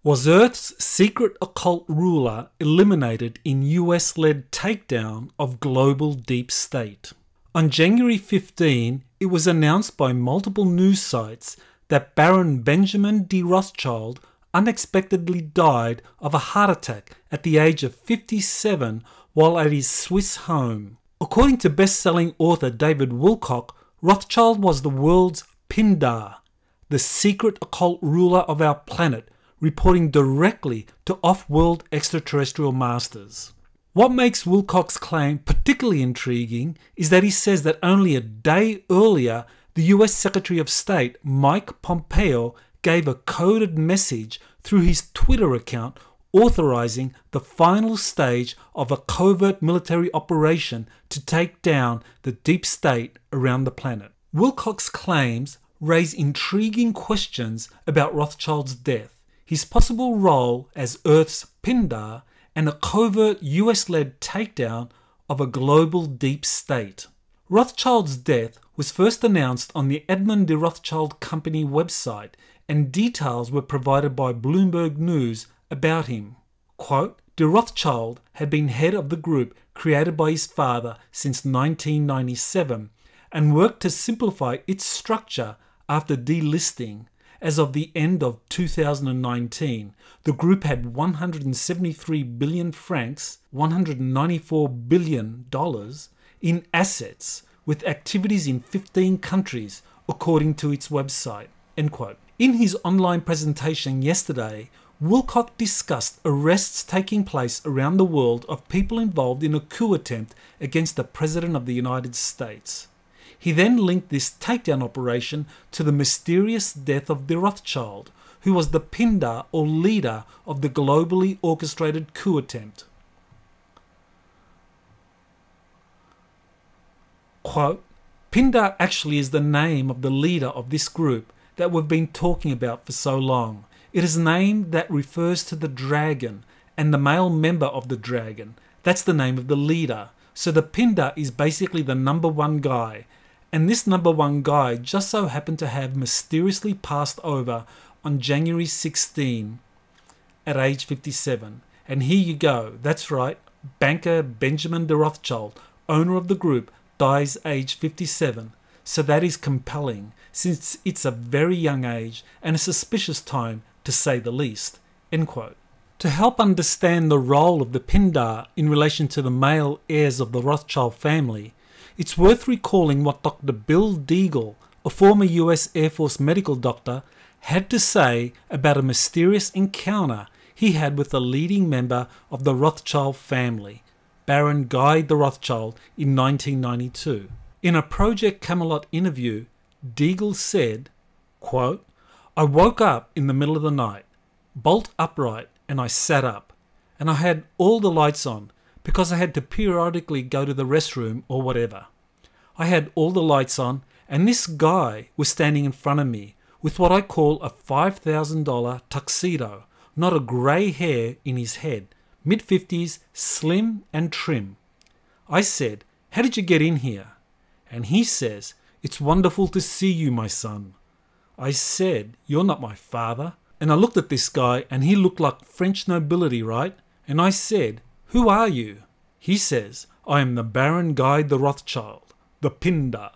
Was Earth's secret occult ruler eliminated in US-led takedown of global deep state? On January 15, it was announced by multiple news sites that Baron Benjamin de Rothschild unexpectedly died of a heart attack at the age of 57 while at his Swiss home. According to best-selling author David Wilcock, Rothschild was the world's Pindar, the secret occult ruler of our planet, reporting directly to off-world extraterrestrial masters. What makes Wilcock's claim particularly intriguing is that he says that only a day earlier, the US Secretary of State Mike Pompeo gave a coded message through his Twitter account authorizing the final stage of a covert military operation to take down the deep state around the planet. Wilcock's claims raise intriguing questions about Rothschild's death, his possible role as Earth's Pindar, and a covert US-led takedown of a global deep state. Rothschild's death was first announced on the Edmund de Rothschild Company website, and details were provided by Bloomberg News about him. Quote, de Rothschild had been head of the group created by his father since 1997 and worked to simplify its structure after delisting. As of the end of 2019, the group had 173 billion francs, $194 billion in assets, with activities in 15 countries, according to its website. End quote. In his online presentation yesterday, Wilcock discussed arrests taking place around the world of people involved in a coup attempt against the President of the United States. He then linked this takedown operation to the mysterious death of de Rothschild, who was the Pindar or leader of the globally orchestrated coup attempt. Quote, Pindar actually is the name of the leader of this group that we've been talking about for so long. It is a name that refers to the dragon and the male member of the dragon. That's the name of the leader. So the Pindar is basically the number one guy. And this number one guy just so happened to have mysteriously passed over on January 16 at age 57. And here you go. That's right. Banker Benjamin de Rothschild, owner of the group, dies age 57. So that is compelling, since it's a very young age and a suspicious time, to say the least. End quote. To help understand the role of the Pindar in relation to the male heirs of the Rothschild family, it's worth recalling what Dr. Bill Deagle, a former US Air Force medical doctor, had to say about a mysterious encounter he had with a leading member of the Rothschild family, Baron Guy de Rothschild, in 1992. In a Project Camelot interview, Deagle said, quote, I woke up in the middle of the night, bolt upright, and I sat up, and I had all the lights on, because I had to periodically go to the restroom or whatever. I had all the lights on, and this guy was standing in front of me with what I call a $5,000 tuxedo, not a grey hair in his head, mid-50s, slim and trim. I said, how did you get in here? And he says, it's wonderful to see you, my son. I said, you're not my father. And I looked at this guy, and he looked like French nobility, right? And I said, who are you? He says, I am the Baron Guy de Rothschild, the Pindar.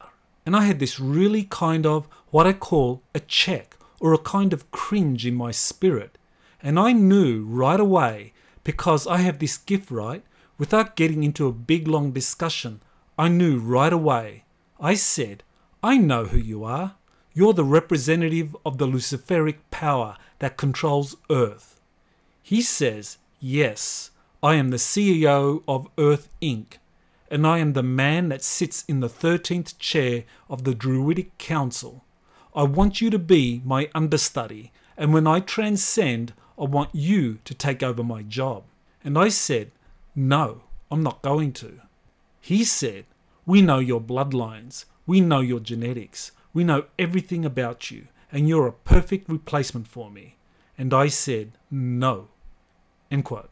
And I had this really kind of what I call a check or a kind of cringe in my spirit. And I knew right away, because I have this gift, right? Without getting into a big long discussion, I knew right away. I said, I know who you are. You're the representative of the Luciferic power that controls Earth. He says, yes, I am the CEO of Earth Inc., and I am the man that sits in the 13th chair of the Druidic Council. I want you to be my understudy, and when I transcend, I want you to take over my job. And I said, no, I'm not going to. He said, we know your bloodlines, we know your genetics, we know everything about you, and you're a perfect replacement for me. And I said, no. End quote.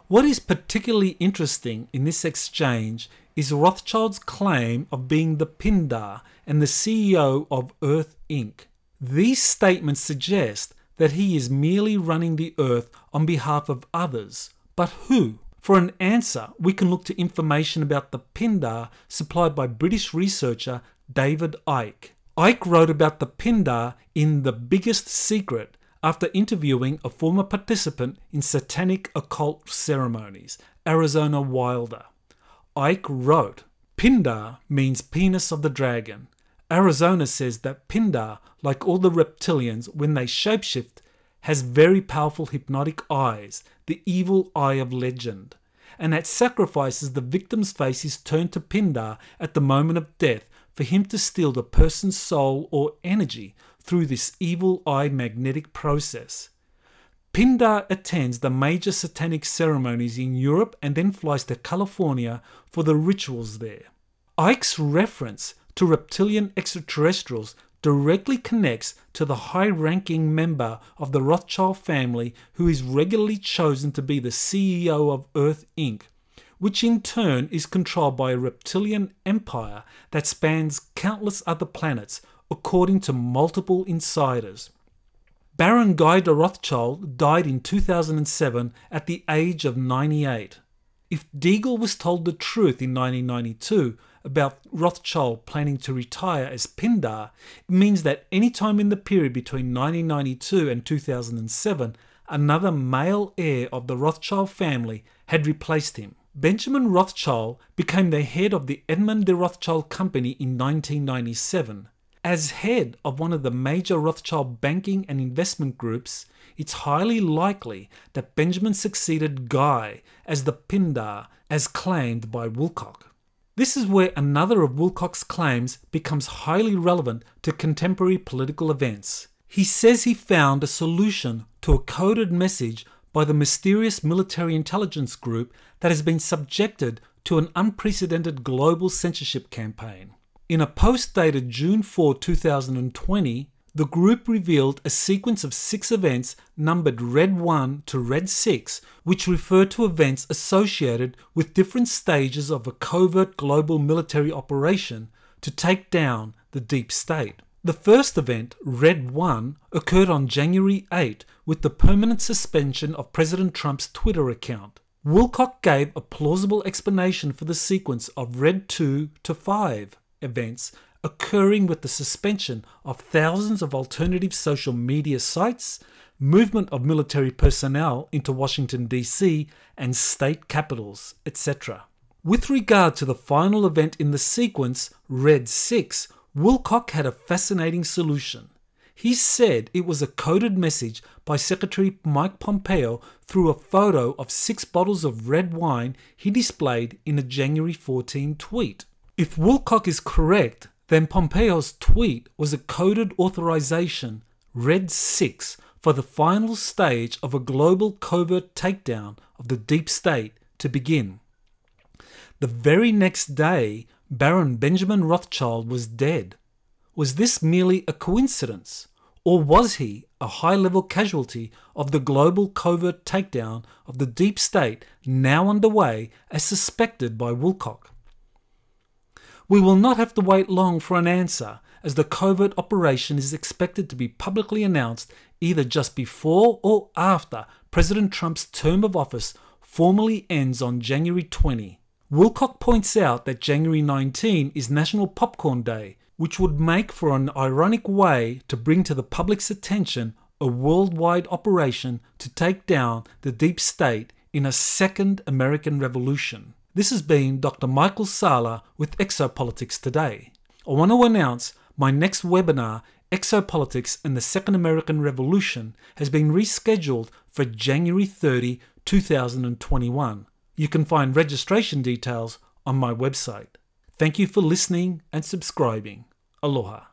What is particularly interesting in this exchange is Rothschild's claim of being the Pindar and the CEO of Earth Inc. These statements suggest that he is merely running the earth on behalf of others. But who? For an answer, we can look to information about the Pindar supplied by British researcher David Icke. Icke wrote about the Pindar in The Biggest Secret after interviewing a former participant in satanic occult ceremonies, Arizona Wilder. Icke wrote, "Pindar means penis of the dragon. Arizona says that Pindar, like all the reptilians, when they shapeshift, has very powerful hypnotic eyes, the evil eye of legend. And at sacrifices, the victim's face is turned to Pindar at the moment of death for him to steal the person's soul or energy through this evil eye magnetic process. Pindar attends the major satanic ceremonies in Europe and then flies to California for the rituals there." Icke's reference to reptilian extraterrestrials directly connects to the high-ranking member of the Rothschild family who is regularly chosen to be the CEO of Earth Inc., which in turn is controlled by a reptilian empire that spans countless other planets, according to multiple insiders. Baron Guy de Rothschild died in 2007 at the age of 98. If Deagle was told the truth in 1992 about Rothschild planning to retire as Pindar, it means that any time in the period between 1992 and 2007, another male heir of the Rothschild family had replaced him. Benjamin Rothschild became the head of the Edmund de Rothschild Company in 1997. As head of one of the major Rothschild banking and investment groups, it's highly likely that Benjamin succeeded Guy as the Pindar, as claimed by Wilcock. This is where another of Wilcock's claims becomes highly relevant to contemporary political events. He says he found a solution to a coded message by the mysterious military intelligence group that has been subjected to an unprecedented global censorship campaign. In a post dated June 4, 2020, the group revealed a sequence of 6 events numbered Red 1 to Red 6, which refer to events associated with different stages of a covert global military operation to take down the deep state. The first event, Red 1, occurred on January 8 with the permanent suspension of President Trump's Twitter account. Wilcock gave a plausible explanation for the sequence of Red 2 to 5 events occurring with the suspension of thousands of alternative social media sites, movement of military personnel into Washington, D.C. and state capitals, etc. With regard to the final event in the sequence, Red 6, Wilcock had a fascinating solution. He said it was a coded message by Secretary Mike Pompeo through a photo of 6 bottles of red wine he displayed in a January 14 tweet. If Wilcock is correct, then Pompeo's tweet was a coded authorization, Red 6, for the final stage of a global covert takedown of the deep state to begin. The very next day, Baron Benjamin Rothschild was dead. Was this merely a coincidence? Or was he a high-level casualty of the global covert takedown of the deep state now underway as suspected by Wilcock? We will not have to wait long for an answer, as the covert operation is expected to be publicly announced either just before or after President Trump's term of office formally ends on January 20. Wilcock points out that January 19 is National Popcorn Day, which would make for an ironic way to bring to the public's attention a worldwide operation to take down the deep state in a second American Revolution. This has been Dr. Michael Salla with Exopolitics Today. I want to announce my next webinar, Exopolitics and the Second American Revolution, has been rescheduled for January 30, 2021. You can find registration details on my website. Thank you for listening and subscribing. Aloha.